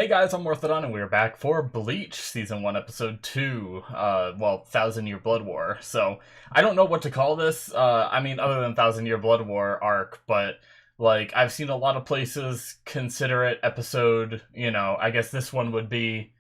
Hey guys, I'm Morthadon, and we're back for Bleach, Season 1, Episode 2, well, Thousand Year Blood War. So, I don't know what to call this, other than Thousand Year Blood War arc, but, like, I've seen a lot of places consider it episode, I guess this one would be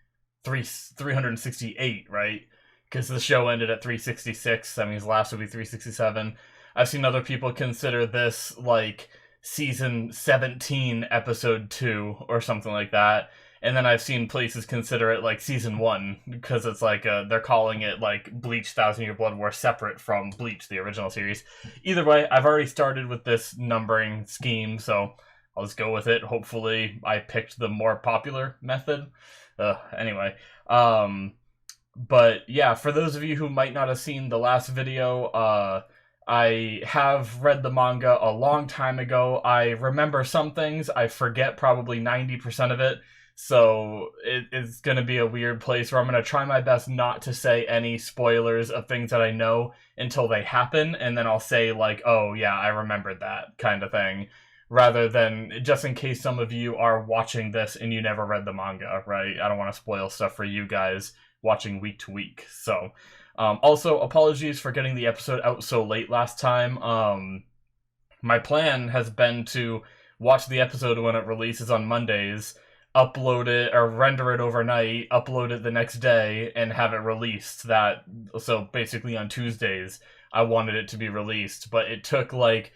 368, right? Because the show ended at 366, his last would be 367. I've seen other people consider this, like, Season 17, Episode 2, or something like that. And then I've seen places consider it like Season 1, because it's like, they're calling it like Bleach Thousand Year Blood War separate from Bleach, the original series. Either way, I've already started with this numbering scheme, so I'll just go with it. Hopefully I picked the more popular method. Anyway, but yeah, for those of you who might not have seen the last video, I have read the manga a long time ago. I remember some things, I forget probably 90% of it. So it's going to be a weird place where I'm going to try my best not to say any spoilers of things that I know until they happen, and then I'll say like, oh yeah, I remembered that kind of thing, rather than just in case some of you are watching this and you never read the manga, right? I don't want to spoil stuff for you guys watching week to week. So also apologies for getting the episode out so late last time. My plan has been to watch the episode when it releases on Mondays, upload it or render it overnight, upload it the next day, and have it released so basically on Tuesdays I wanted it to be released, but it took like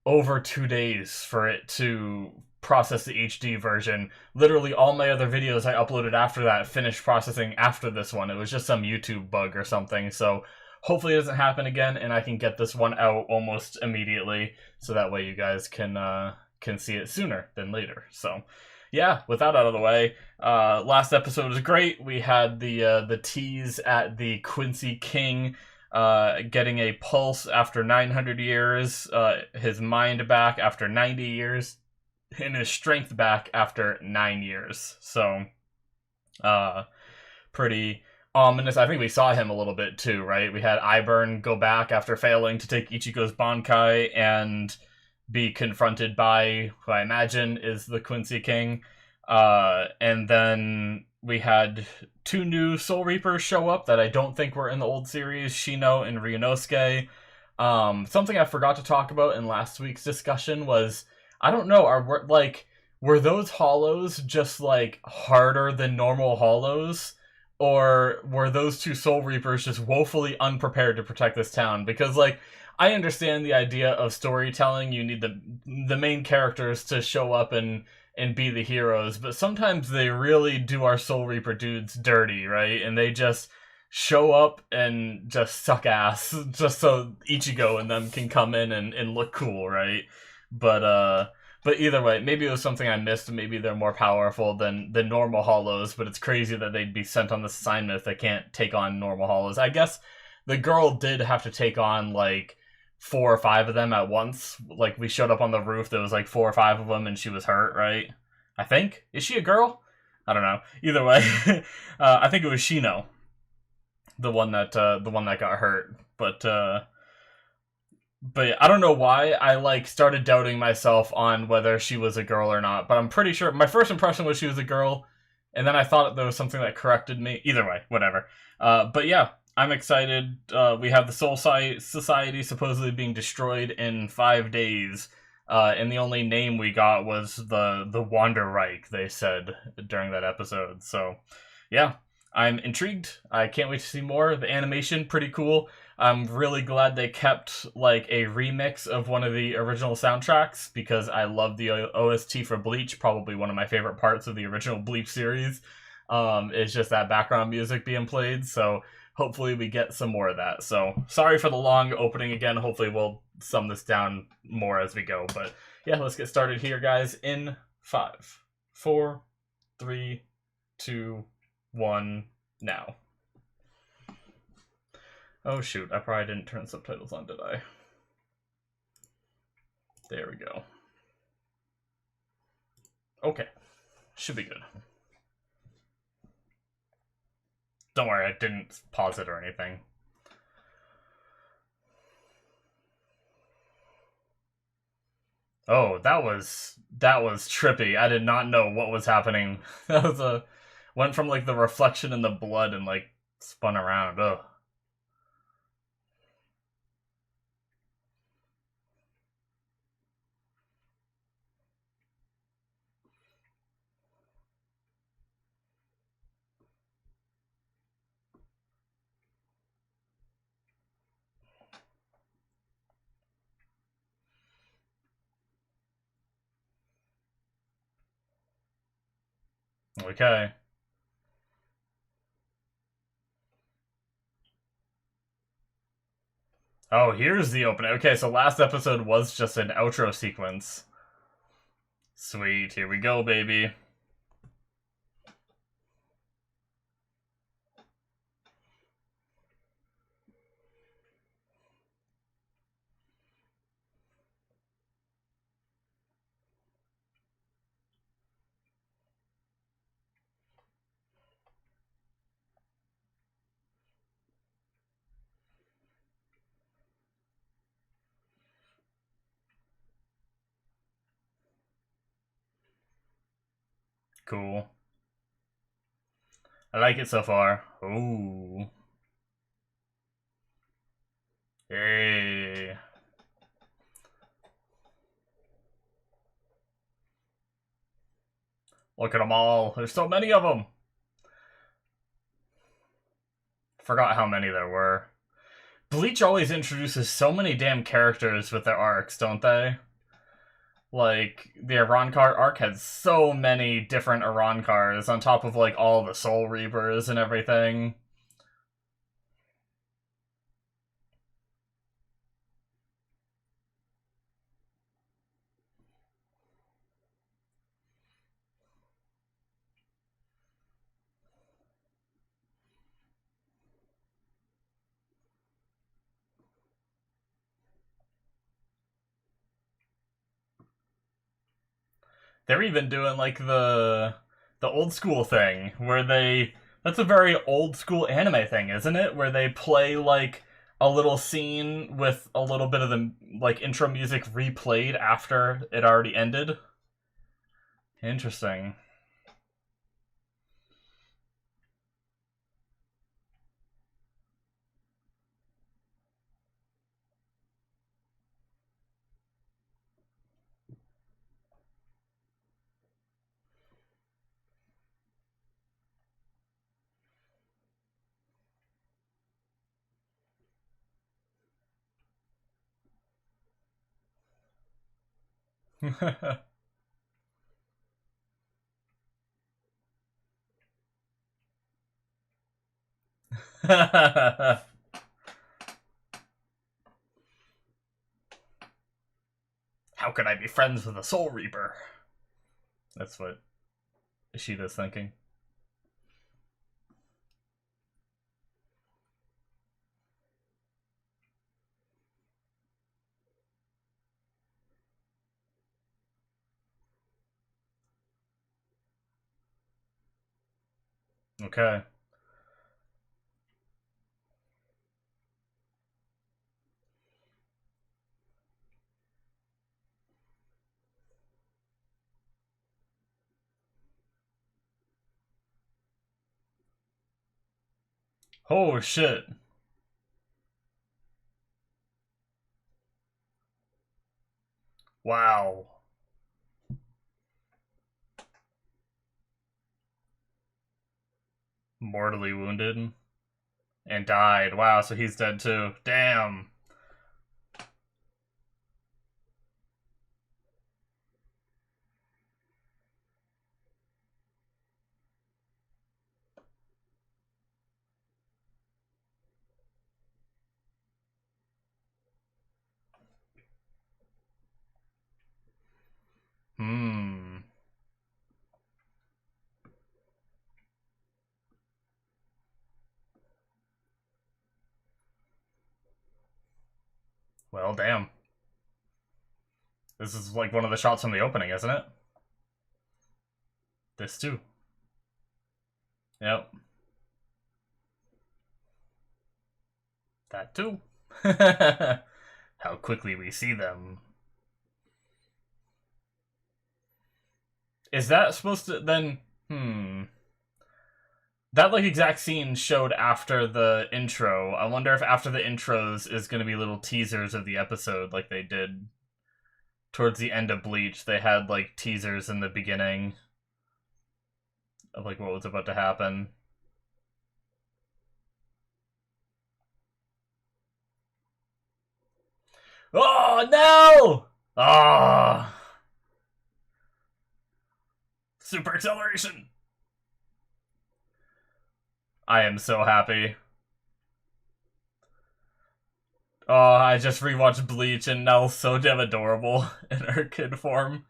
over 2 days for it to process the HD version. Literally all my other videos I uploaded after that finished processing after this one. It was just some YouTube bug or something, so hopefully it doesn't happen again and I can get this one out almost immediately, so that way you guys can see it sooner than later. So yeah, with that out of the way, last episode was great. We had the tease at the Quincy King getting a pulse after 900 years, his mind back after 90 years, and his strength back after 9 years. So, pretty ominous. I think we saw him a little bit too, right? We had Iburn go back after failing to take Ichigo's Bankai and be confronted by who I imagine is the Quincy King. And then we had 2 new Soul Reapers show up that I don't think were in the old series, Shino and Ryunosuke. Something I forgot to talk about in last week's discussion was, I don't know, were those hollows just like harder than normal hollows? Or were those 2 Soul Reapers just woefully unprepared to protect this town? Because like, I understand the idea of storytelling. You need the main characters to show up and be the heroes, but sometimes they really do our Soul Reaper dudes dirty, right? And they just show up and just suck ass just so Ichigo and them can come in and look cool, right? But either way, maybe it was something I missed. Maybe they're more powerful than the normal hollows, but it's crazy that they'd be sent on this assignment if they can't take on normal hollows. I guess the girl did have to take on like 4 or 5 of them at once. Like, we showed up on the roof, there was like 4 or 5 of them, and she was hurt, right? I think. Is she a girl? I don't know. Either way, I think it was Shino, the one that got hurt. But I don't know why I like started doubting myself on whether she was a girl or not. But I'm pretty sure my first impression was she was a girl, and then I thought there was something that corrected me. Either way, whatever. But yeah, I'm excited. We have the Soul Society supposedly being destroyed in 5 days, and the only name we got was the Wanderreich, they said during that episode. So, yeah, I'm intrigued. I can't wait to see more. The animation, pretty cool. I'm really glad they kept like a remix of one of the original soundtracks, because I love the OST for Bleach. Probably one of my favorite parts of the original Bleach series. Is just that background music being played. So hopefully we get some more of that. So sorry for the long opening again. Hopefully we'll sum this down more as we go. But yeah, let's get started here, guys, in 5, 4, 3, 2, 1, now. Oh shoot, I probably didn't turn subtitles on, did I? There we go. Okay, should be good. Don't worry, I didn't pause it or anything. Oh, that was trippy. I did not know what was happening. That was a went from like the reflection in the blood and like spun around. Oh, okay. Oh, here's the opening. Okay, so last episode was just an outro sequence. Sweet, here we go, baby. Cool. I like it so far. Ooh. Hey. Look at them all. There's so many of them. Forgot how many there were. Bleach always introduces so many damn characters with their arcs, don't they? Like, the Arankar arc had so many different Arankars on top of, like, all the Soul Reapers and everything. They're even doing, like, the old school thing, where they... That's a very old school anime thing, isn't it? Where they play, like, a little scene with a little bit of the, like, intro music replayed after it already ended. Interesting. How could I be friends with a Soul Reaper? That's what Ishida's thinking. Okay. Oh shit. Wow. Mortally wounded and died. Wow, so he's dead too. Damn. Hmm. Well, damn. This is like one of the shots from the opening, isn't it? This too. Yep. That too. How quickly we see them. Is that supposed to then? That like exact scene showed after the intro. I wonder if after the intros is going to be little teasers of the episode, like they did towards the end of Bleach. They had like teasers in the beginning of like what was about to happen. Oh no! Ah! Oh. Super acceleration! I am so happy. Oh, I just rewatched Bleach and Nell's so damn adorable in her kid form.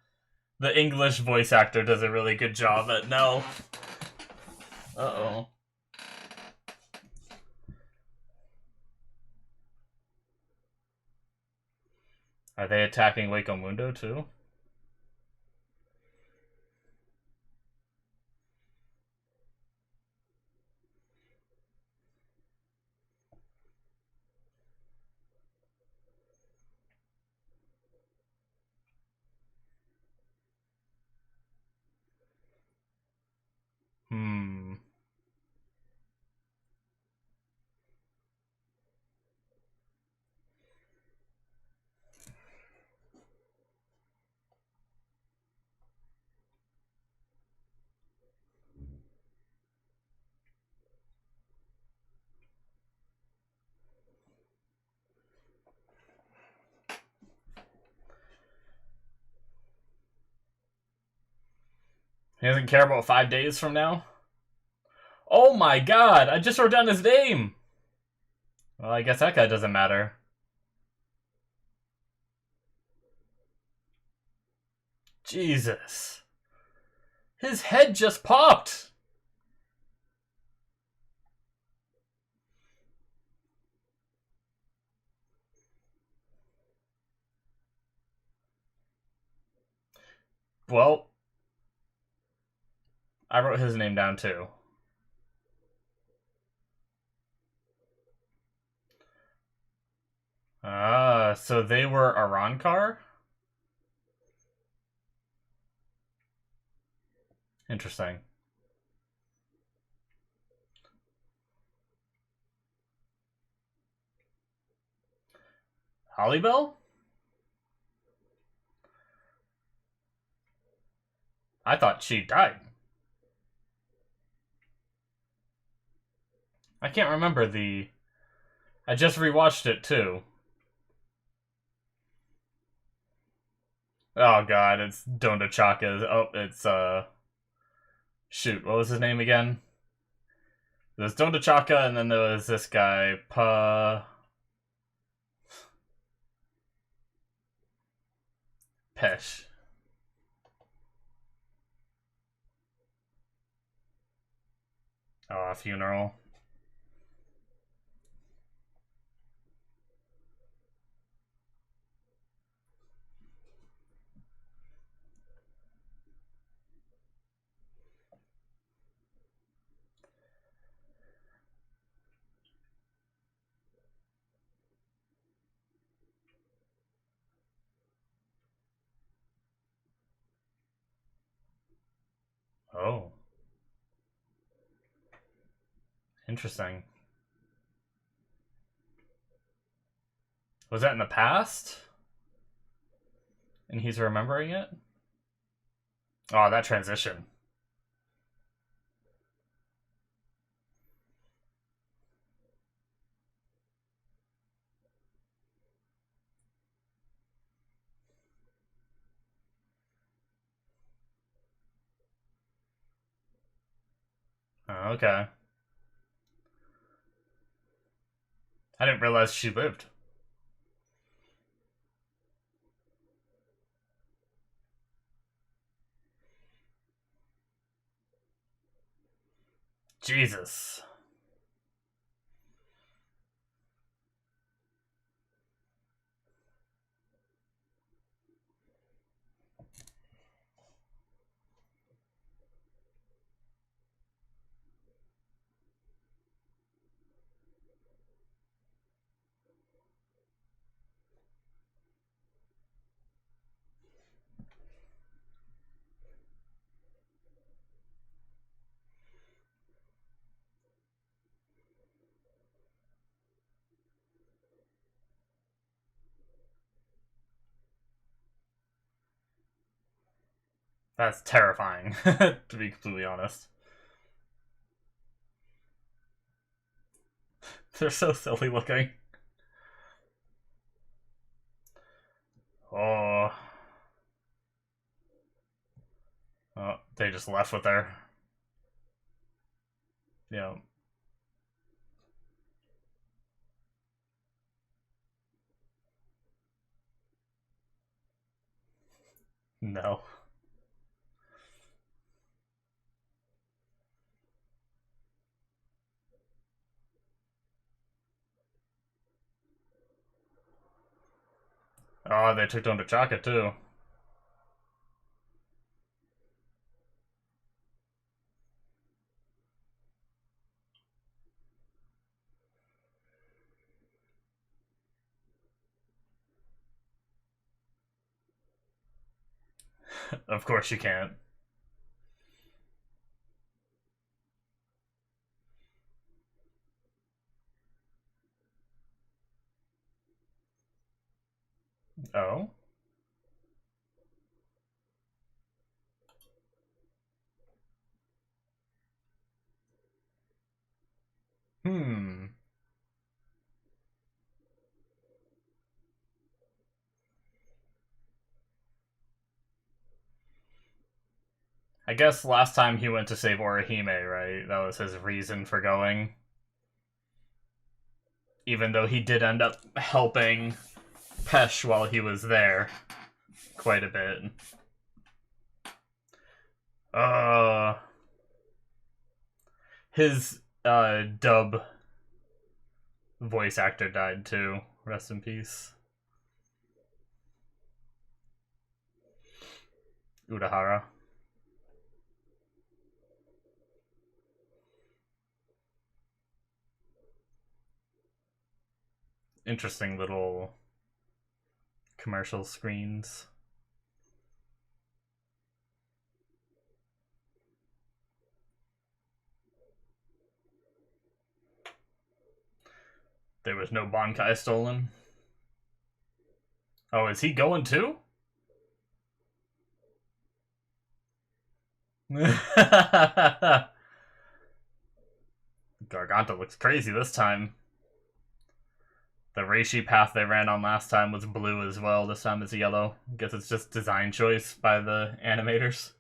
The English voice actor does a really good job at Nell. Uh-oh. Are they attacking Waco Mundo too? He doesn't care about 5 days from now? Oh my god, I just wrote down his name! Well, I guess that guy doesn't matter. Jesus. His head just popped! Well, I wrote his name down too. Ah, so they were Arankar? Interesting. Hollybell? I thought she died. I can't remember the... I just rewatched it too. Oh god, it's Donda Chaka. Oh, it's, shoot, what was his name again? There was Donda Chaka, and then there was this guy, Pesh. Oh, a funeral. Oh. Interesting. Was that in the past? And he's remembering it? Oh, that transition. Oh, okay. I didn't realize she lived. Jesus. That's terrifying, to be completely honest. They're so silly looking. Oh. Oh, they just left with her. Yeah. No. Oh, they took down the Chaka too. Of course you can't. Oh? Hmm. I guess last time he went to save Orihime, right? That was his reason for going. Even though he did end up helping Pesh while he was there quite a bit. Uh, his dub voice actor died too. Rest in peace. Urahara. Interesting little commercial screens. There was no Bankai stolen. Oh, is he going too? Garganta looks crazy this time. The Reishi path they ran on last time was blue as well. This time it's yellow. I guess it's just design choice by the animators.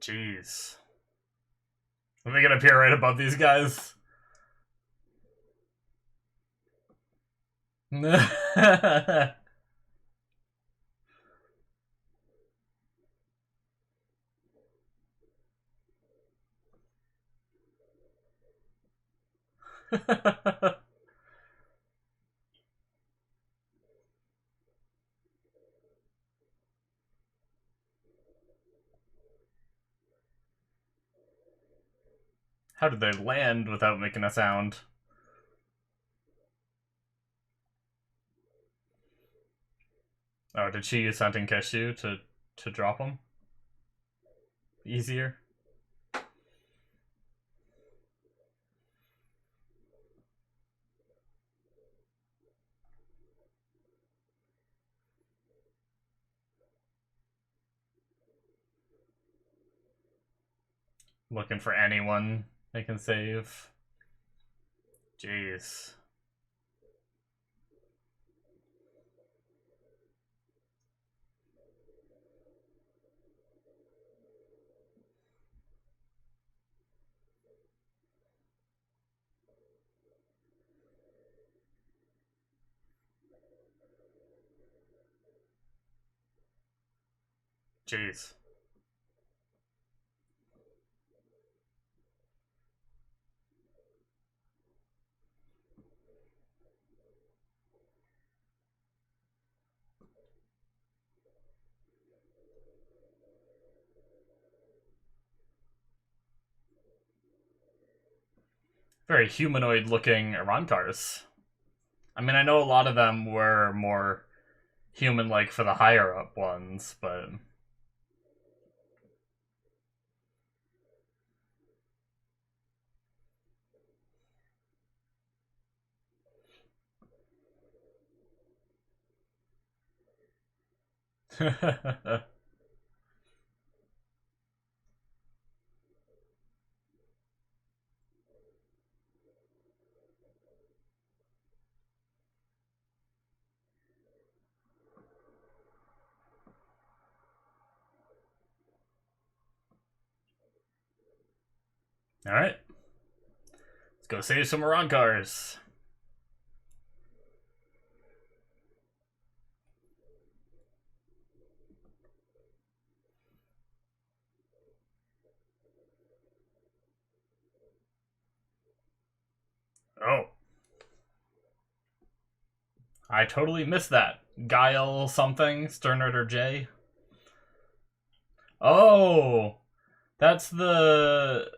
Jeez. Are they gonna appear right above these guys? How did they land without making a sound? Oh, did she use Hunting Keshu to drop him? Easier? Looking for anyone they can save. Jeez. Jeez. Very humanoid looking Arankars. I mean, I know a lot of them were more human-like for the higher-up ones, but... Alright. Let's go save some Moron cars. Oh. I totally missed that. Guile something, Sternritter J. Oh! That's the...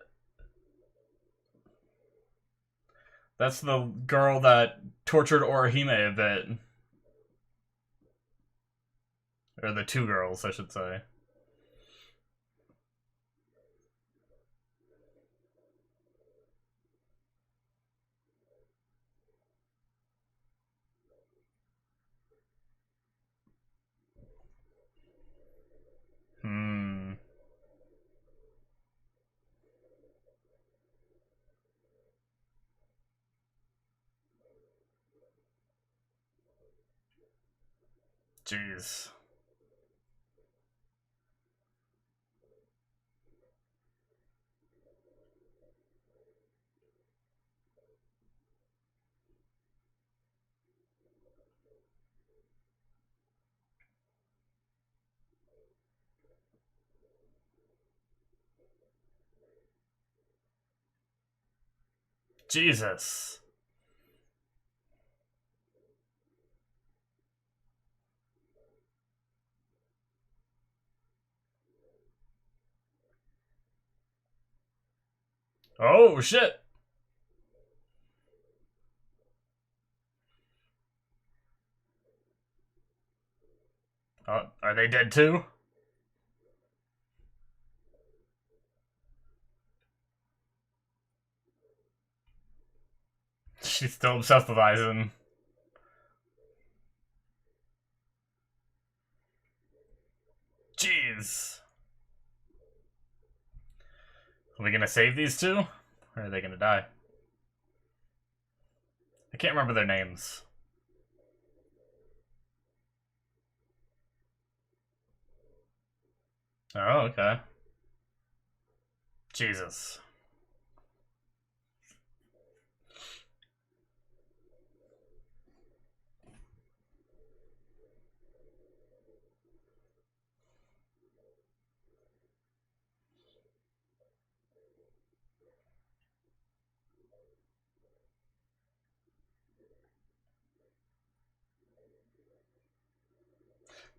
That's the girl that tortured Orihime a bit. Or the two girls, I should say. Jeez. Jesus. Oh, shit. Are they dead too? She's still obsessed with Aizen. Jeez. Are we gonna save these two? Or are they gonna die? I can't remember their names. Oh, okay. Jesus.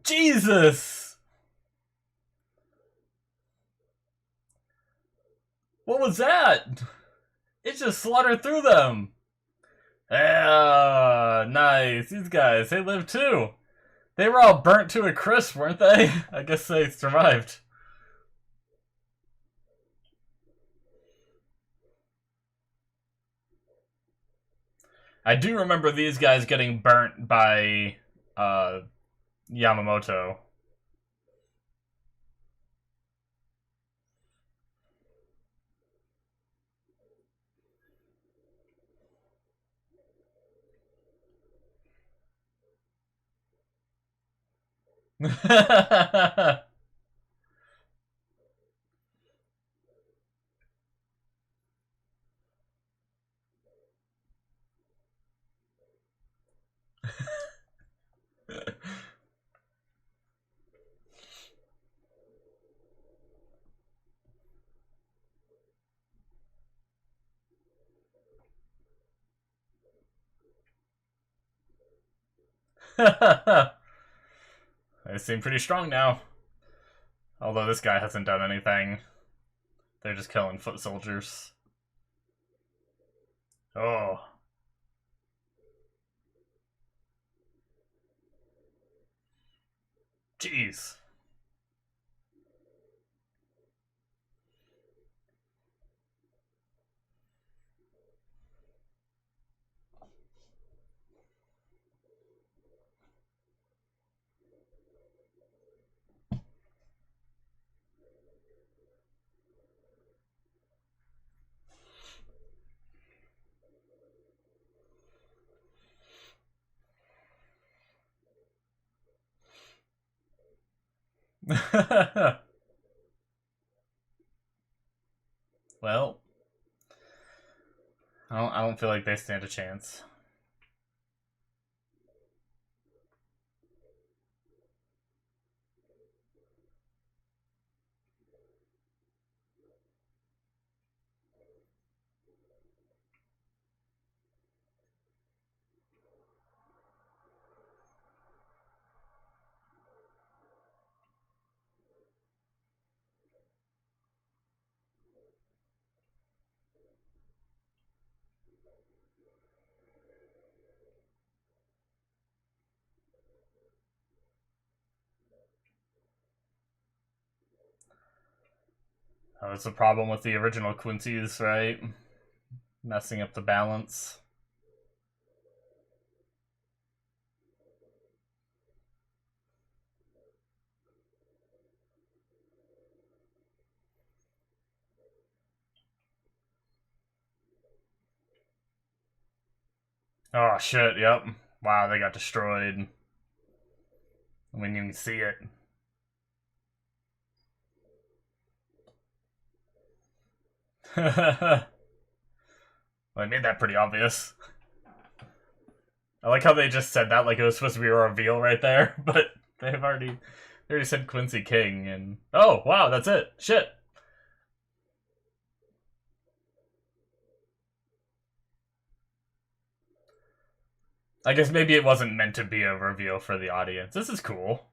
Jesus! What was that? It just slaughtered through them. Yeah, nice. These guys, they lived too. They were all burnt to a crisp, weren't they? I guess they survived. I do remember these guys getting burnt by Yamamoto. They seem pretty strong now. Although this guy hasn't done anything. They're just killing foot soldiers. Oh. Jeez. Well, I don't feel like they stand a chance. That was the problem with the original Quincy's, right? Messing up the balance. Oh shit, yep. Wow, they got destroyed. We didn't even see it. Well, I made that pretty obvious. I like how they just said that like it was supposed to be a reveal right there, but they already said Quincy King, and oh wow, that's it. Shit. I guess maybe it wasn't meant to be a reveal for the audience. This is cool.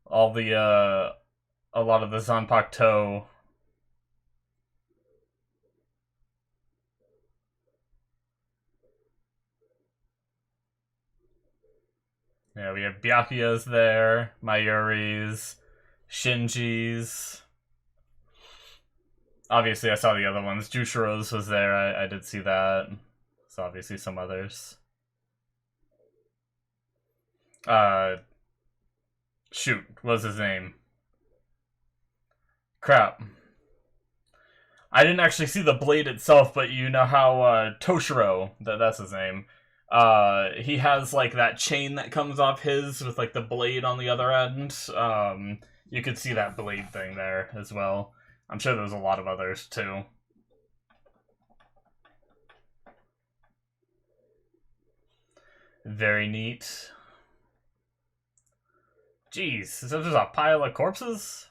All the a lot of the Zanpakuto. Yeah, we have Byakuya's there, Mayuri's, Shinji's. Obviously, I saw the other ones. Jushiro's was there. I did see that. So obviously some others. Shoot, what was his name? Crap. I didn't actually see the blade itself, but you know how Toshiro, that's his name. He has like that chain that comes off his with like the blade on the other end. You could see that blade thing there as well. I'm sure there's a lot of others too. Very neat. Jeez, is that just a pile of corpses?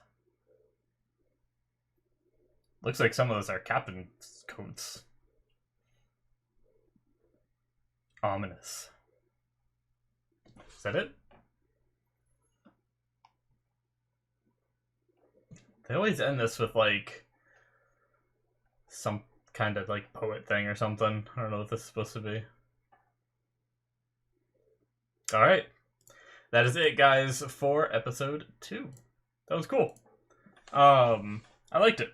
Looks like some of those are captain's coats. Ominous. Is that it? They always end this with like some kind of like poet thing or something. I don't know what this is supposed to be. Alright. That is it, guys, for episode 2. That was cool. I liked it.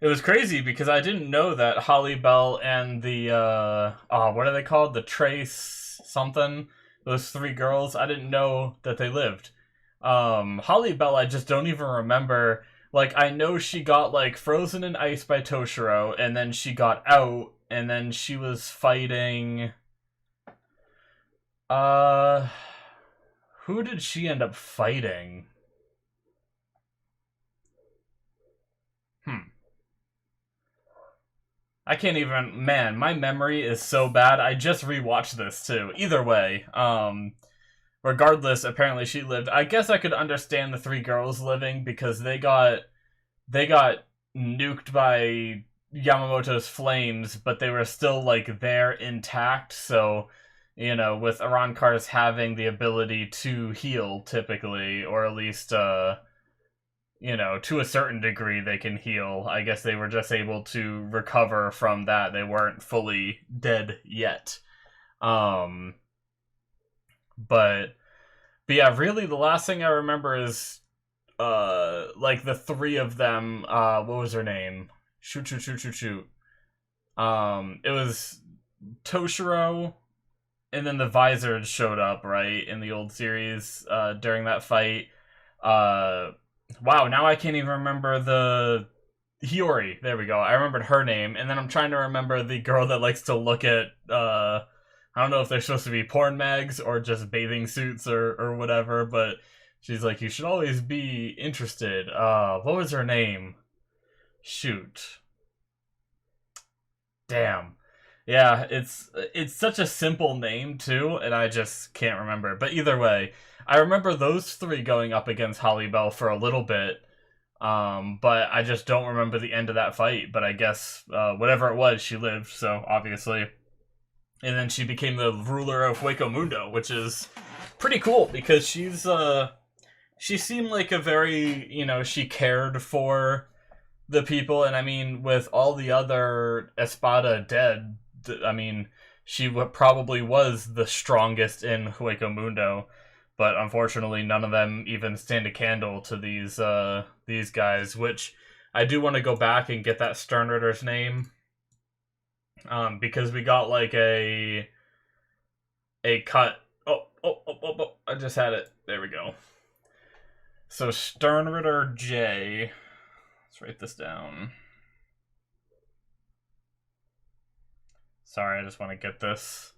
It was crazy because I didn't know that Holly Bell and the, what are they called? The Trace something? Those 3 girls, I didn't know that they lived. Holly Bell, I just don't even remember. Like, I know she got, like, frozen in ice by Toshiro, and then she got out, and then she was fighting... Who did she end up fighting? I can't even... Man, my memory is so bad. I just rewatched this, too. Either way, regardless, apparently she lived. I guess I could understand the 3 girls living because they got nuked by Yamamoto's flames, but they were still, like, there intact, so... You know, with Arankars having the ability to heal, typically, or at least, you know, to a certain degree they can heal. I guess they were just able to recover from that. They weren't fully dead yet. But But yeah, really, the last thing I remember is like the three of them. What was her name? Shoot, shoot, shoot, shoot, shoot. It was Toshiro, and then the Visor showed up, right, in the old series during that fight. Wow, now I can't even remember the Hiyori. There we go. I remembered her name, and then I'm trying to remember the girl that likes to look at I don't know if they're supposed to be porn mags or just bathing suits or whatever, but she's like, you should always be interested. What was her name? Shoot. Damn. Yeah, it's such a simple name too, and I just can't remember. But either way, I remember those three going up against Holly Bell for a little bit. But I just don't remember the end of that fight. But I guess whatever it was, she lived, so obviously. And then she became the ruler of Hueco Mundo, which is pretty cool because she seemed like a very, you know, she cared for the people, and I mean, with all the other Espada dead, I mean, she probably was the strongest in Hueco Mundo, but unfortunately, none of them even stand a candle to these guys. Which I do want to go back and get that Sternritter's name, because we got like a cut. Oh! I just had it. There we go. So Sternritter J. Let's write this down. Sorry, I just want to get this.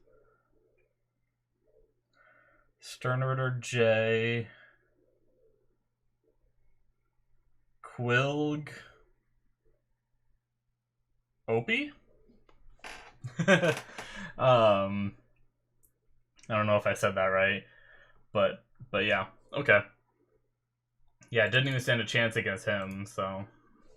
Sternritter J. Quilg. Opie? I don't know if I said that right. But yeah. Okay. Yeah, I didn't even stand a chance against him, so...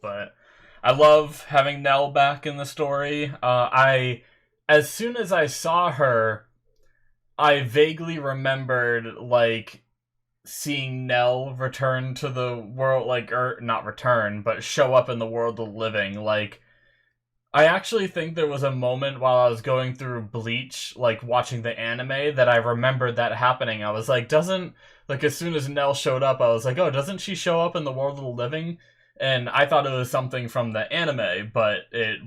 But I love having Nell back in the story. As soon as I saw her, I vaguely remembered, like, seeing Nell return to the world, like, or not return, but show up in the world of the living. Like, I actually think there was a moment while I was going through Bleach, like, watching the anime, that I remembered that happening. I was like, like, as soon as Nell showed up, I was like, oh, doesn't she show up in the world of the living? And I thought it was something from the anime, but it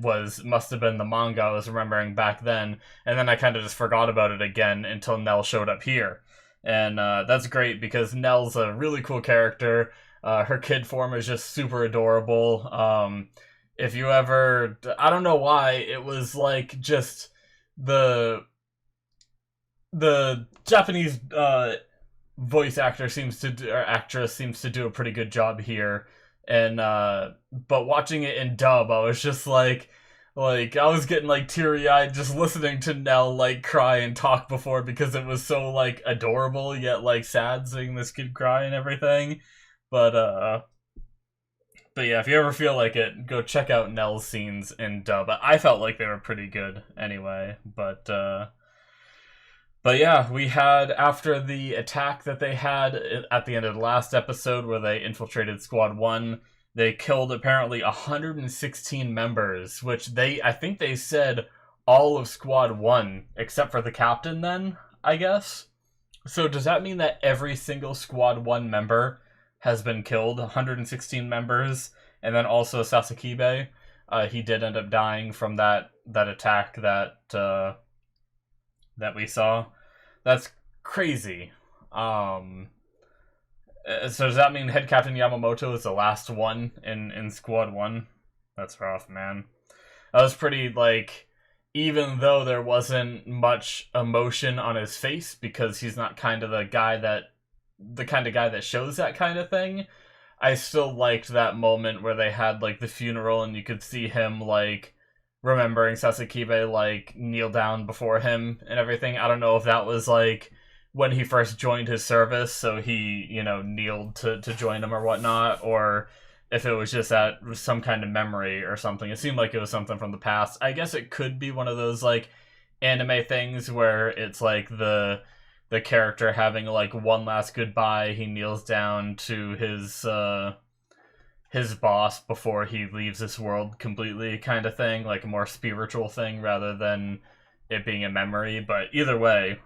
must have been the manga I was remembering back then. And then I kind of just forgot about it again until Nell showed up here. And that's great because Nell's a really cool character. Her kid form is just super adorable. If you ever... I don't know why, it was like just the Japanese voice actor actress seems to do a pretty good job here. And but watching it in dub, I was just like I was getting like teary-eyed just listening to Nell like cry and talk before, because it was so like adorable yet like sad seeing this kid cry and everything. But yeah, if you ever feel like it, go check out Nell's scenes in dub. I felt like they were pretty good anyway. But yeah, we had, after the attack that they had at the end of the last episode where they infiltrated Squad 1, they killed apparently 116 members, which I think they said all of Squad 1, except for the captain then, I guess? So does that mean that every single Squad 1 member has been killed, 116 members, and then also Sasakibe? He did end up dying from that attack that we saw. That's crazy. So does that mean Head Captain Yamamoto is the last one in Squad 1? That's rough, man. That was pretty, like, even though there wasn't much emotion on his face, because he's not kind of the kind of guy that shows that kind of thing, I still liked that moment where they had, like, the funeral and you could see him, like, remembering Sasakibe, like, kneel down before him and everything. I don't know if that was, like, when he first joined his service, so he, you know, kneeled to join him or whatnot, or if it was just some kind of memory or something. It seemed like it was something from the past. I guess it could be one of those, like, anime things where it's, like, the character having, like, one last goodbye. He kneels down to his boss before he leaves this world completely, kind of thing, like a more spiritual thing rather than it being a memory. But either way,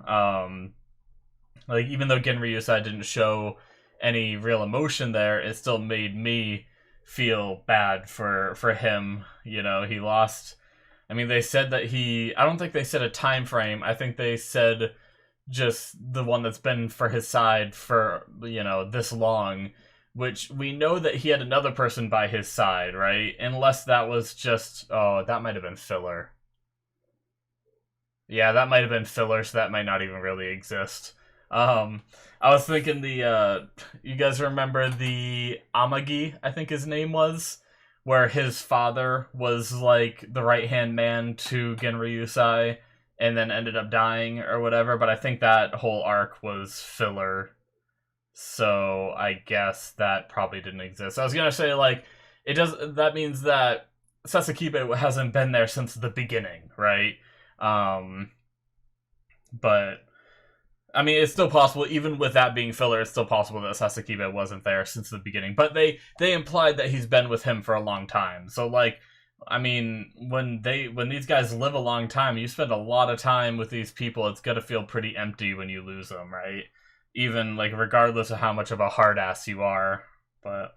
Like, even though Genryusai didn't show any real emotion there, it still made me feel bad for him. You know, he lost. I mean, they said that I don't think they said a time frame. I think they said just the one that's been for his side for, you know, this long, which we know that he had another person by his side, right? Unless that was just, oh, that might have been filler. Yeah, that might have been filler, so that might not even really exist. I was thinking you guys remember the Amagi, I think his name was, where his father was like the right-hand man to Genryusai, and then ended up dying or whatever, but I think that whole arc was filler. So I guess that probably didn't exist. I was gonna say, like, that means that Sasakibe hasn't been there since the beginning, right? But I mean, it's still possible, even with that being filler, it's still possible that Sasakibe wasn't there since the beginning. But they implied that he's been with him for a long time. So, like, I mean, when these guys live a long time, you spend a lot of time with these people, it's gonna feel pretty empty when you lose them, right? Even, like, regardless of how much of a hard ass you are. But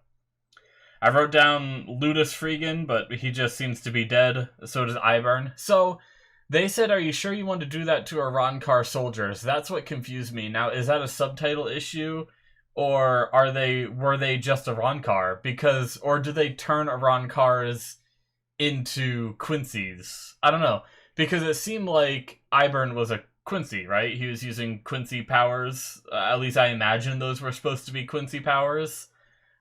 I wrote down Ludus Freegan, but he just seems to be dead. So does Iburn. So they said, "Are you sure you want to do that to Arankar soldiers?" That's what confused me. Now, is that a subtitle issue, or were they just Arankar? Because, or do they turn Arankars into Quincy's? I don't know, because it seemed like Iburn was a Quincy, right? He was using Quincy powers. At least I imagine those were supposed to be Quincy powers.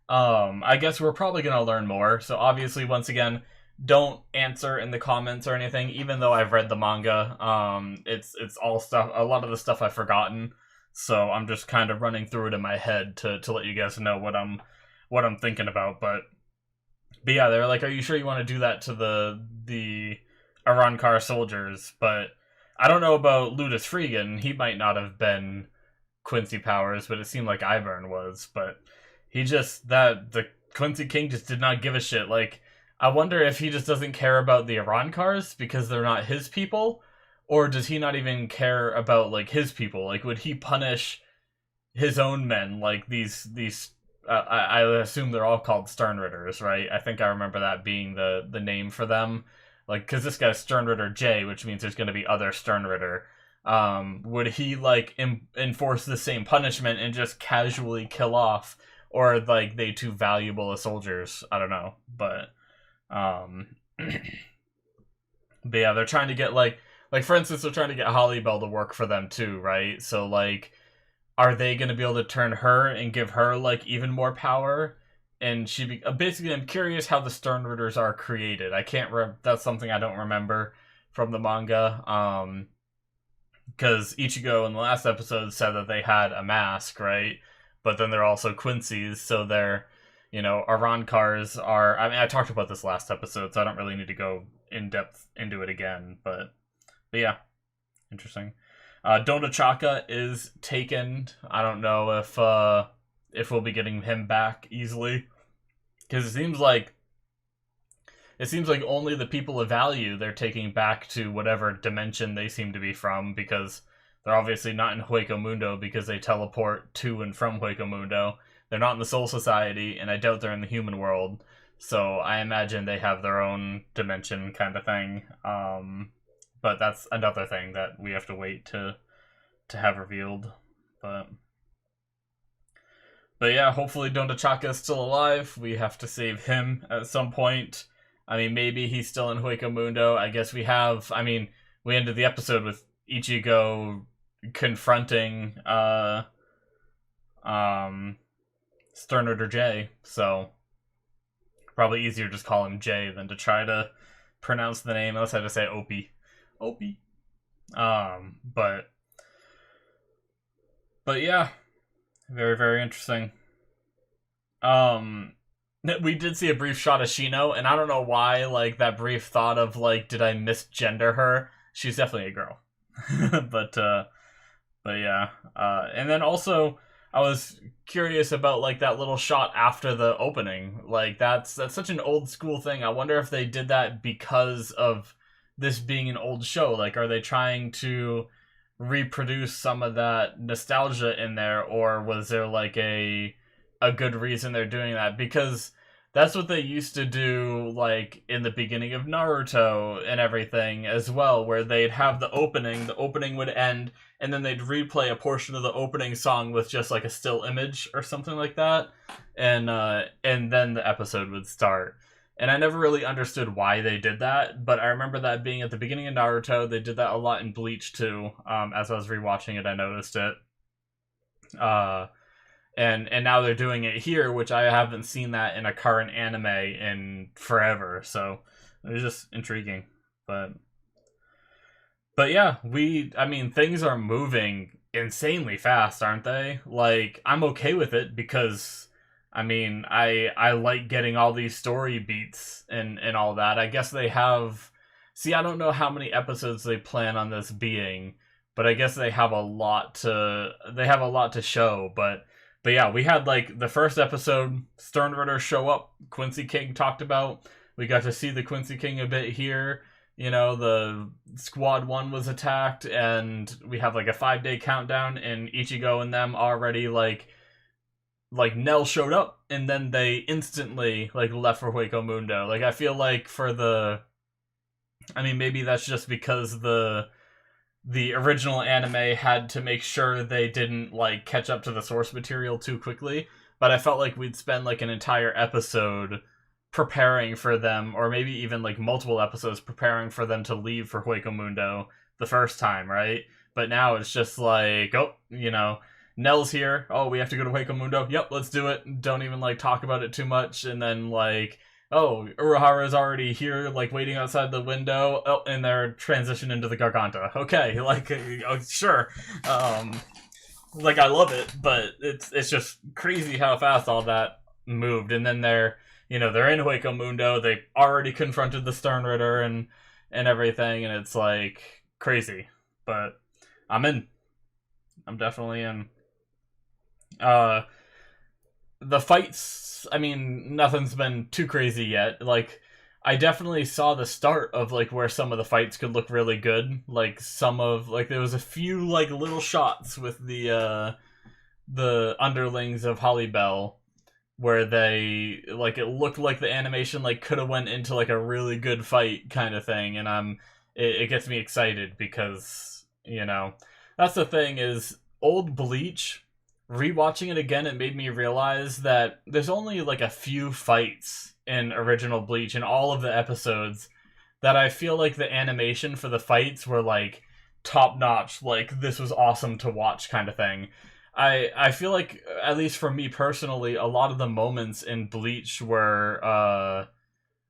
I guess we're probably gonna learn more. So obviously, once again, don't answer in the comments or anything, even though I've read the manga. It's all stuff, a lot of the stuff I've forgotten, so I'm just kind of running through it in my head to let you guys know what I'm thinking about. But yeah, they're like, "Are you sure you want to do that to the Arankar soldiers?" But I don't know about Ludus Freegan. He might not have been Quincy powers, but it seemed like Iburn was. But the Quincy King just did not give a shit. Like, I wonder if he just doesn't care about the Arankars because they're not his people, or does he not even care about, like, his people? Like, would he punish his own men? Like, these I assume they're all called Sternritters, right? I think I remember that being the name for them. Like, because this guy's Sternritter J, which means there's going to be other Sternritter. Would he, like, enforce the same punishment and just casually kill off? Or, like, they too valuable as soldiers? I don't know, but but yeah, they're trying to get, like for instance, they're trying to get Hollybell to work for them too, right? So, like, are they going to be able to turn her and give her, like, even more power? And basically, I'm curious how the Sternritters are created. I can't that's something I don't remember from the manga. Because Ichigo in the last episode said that they had a mask, right? But then they're also Quincy's, so they're, you know, Arankars are... I mean, I talked about this last episode, so I don't really need to go in-depth into it again, but yeah, interesting. Donachaka is taken. I don't know if we'll be getting him back easily, because it seems like only the people of value they're taking back to whatever dimension they seem to be from, because they're obviously not in Hueco Mundo because they teleport to and from Hueco Mundo. They're not in the Soul Society, and I doubt they're in the human world. So I imagine they have their own dimension kind of thing. But that's another thing that we have to wait to have revealed. But yeah, hopefully Donachaka is still alive. We have to save him at some point. I mean, maybe he's still in Hueco Mundo. I guess we ended the episode with Ichigo confronting Sternritter J, so probably easier to just call him J than to try to pronounce the name, unless I had to say Opie. But yeah, very, very interesting. We did see a brief shot of Shino, and I don't know why, like, that brief thought of, like, did I misgender her? She's definitely a girl. but yeah. And then also, I was curious about, like, that little shot after the opening. Like, that's such an old school thing. I wonder if they did that because of this being an old show. Like, are they trying to reproduce some of that nostalgia in there, or was there like a good reason they're doing that? Because that's what they used to do, like in the beginning of Naruto and everything as well, where they'd have the opening would end, and then they'd replay a portion of the opening song with just like a still image or something like that, and then the episode would start. And I never really understood why they did that, but I remember that being at the beginning of Naruto. They did that a lot in Bleach too. As I was rewatching it, I noticed it. And now they're doing it here, which I haven't seen that in a current anime in forever. So it was just intriguing. But yeah, I mean, things are moving insanely fast, aren't they? Like, I'm okay with it because, I mean, I like getting all these story beats and all that. I guess they have, see, I don't know how many episodes they plan on this being, but I guess they have a lot to show. But yeah, we had like the first episode, Sternritter show up, Quincy King talked about. We got to see the Quincy King a bit here. You know, the Squad 1 was attacked, and we have like a 5-day countdown, and Ichigo and them already like Nell showed up, and then they instantly like left for Hueco Mundo. Like, I feel like I mean, maybe that's just because the original anime had to make sure they didn't like catch up to the source material too quickly, but I felt like we'd spend like an entire episode preparing for them, or maybe even like multiple episodes preparing for them to leave for Hueco Mundo the first time, right? But now it's just like, oh, you know, Nell's here. Oh, we have to go to Hueco Mundo. Yep, let's do it. Don't even like talk about it too much. And then like, oh, Urahara's already here, like waiting outside the window. Oh, and they're transitioned into the Garganta. Okay, like, oh, sure. Like, I love it, but it's just crazy how fast all that moved. And then they're in Hueco Mundo. They already confronted the Sternritter and everything, and it's like crazy. But I'm in. I'm definitely in. The fights, I mean, nothing's been too crazy yet. Like, I definitely saw the start of like where some of the fights could look really good. Like, there was a few like little shots with the underlings of Hollybell where they like, it looked like the animation like could have went into like a really good fight kind of thing, and it gets me excited because, you know, that's the thing is old Bleach, rewatching it again, it made me realize that there's only like a few fights in original Bleach in all of the episodes that I feel like the animation for the fights were like top notch, like this was awesome to watch kind of thing. I feel like, at least for me personally, a lot of the moments in Bleach were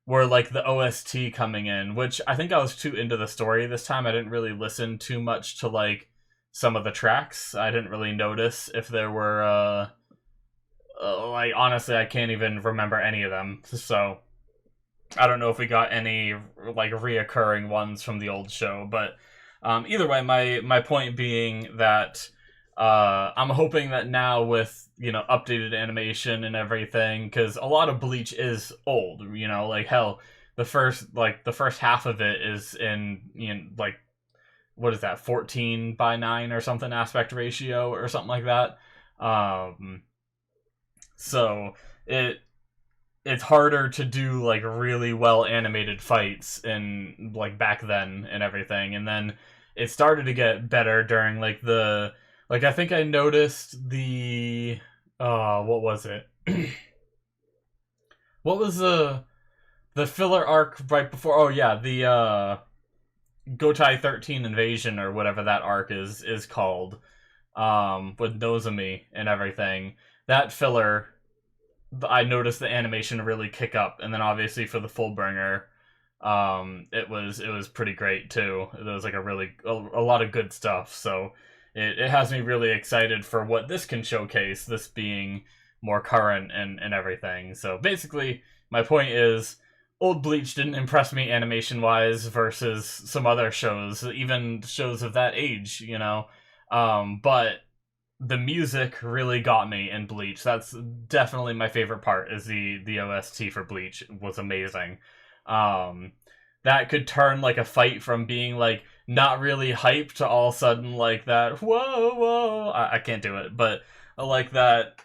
like the OST coming in, which I think I was too into the story this time. I didn't really listen too much to like some of the tracks. I didn't really notice if there were like, honestly, I can't even remember any of them. So I don't know if we got any like reoccurring ones from the old show, but either way, my point being that I'm hoping that now with, you know, updated animation and everything, because a lot of Bleach is old, you know, like hell, the first half of it is in, you know, like, what is that, 14:9 or something aspect ratio or something like that. So it's harder to do like really well animated fights in like back then and everything, and then it started to get better during like I think I noticed the what was it? What was the filler arc right before? Oh yeah, the Gotai 13 invasion or whatever that arc is called, with Nozomi and everything. That filler, I noticed the animation really kick up, and then obviously for the Fullbringer, it was pretty great too. There was like a lot of good stuff, so it has me really excited for what this can showcase, this being more current and everything. So basically, my point is, old Bleach didn't impress me animation-wise versus some other shows, even shows of that age, you know? But the music really got me in Bleach. That's definitely my favorite part, is the OST for Bleach was amazing. That could turn like a fight from being like not really hyped to all of a sudden like that. Whoa, whoa! I can't do it, but I like that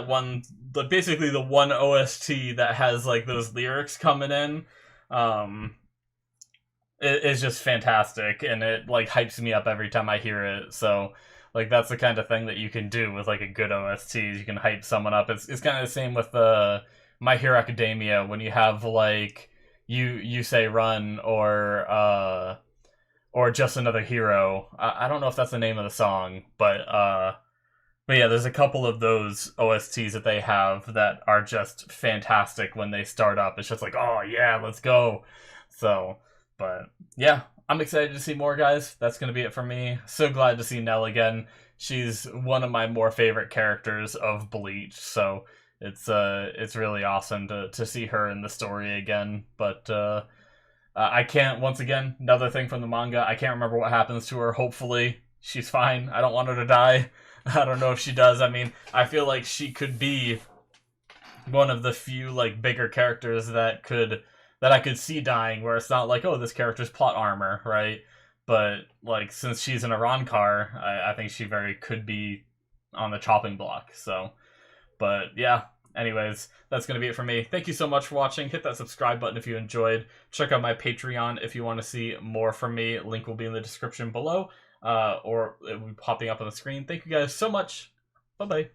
one. Basically, the one OST that has like those lyrics coming in. Um, it is just fantastic, and it like hypes me up every time I hear it. So like that's the kind of thing that you can do with like a good OST. You can hype someone up. It's kind of the same with My Hero Academia when you have like you say run or just another hero. I don't know if that's the name of the song, but yeah, there's a couple of those OSTs that they have that are just fantastic when they start up. It's just like, oh yeah, let's go. So, but yeah, I'm excited to see more, guys. That's gonna be it for me. So glad to see Nell again. She's one of my more favorite characters of Bleach. So it's really awesome to see her in the story again. But I can't. Once again, another thing from the manga. I can't remember what happens to her. Hopefully, she's fine. I don't want her to die. I don't know if she does. I mean, I feel like she could be one of the few like bigger characters that I could see dying, where it's not like, oh, this character's plot armor, right? But like since she's an Iran car, I think she very could be on the chopping block. So, but yeah. Anyways, that's going to be it for me. Thank you so much for watching. Hit that subscribe button if you enjoyed. Check out my Patreon if you want to see more from me. Link will be in the description below, or it will be popping up on the screen. Thank you guys so much. Bye-bye.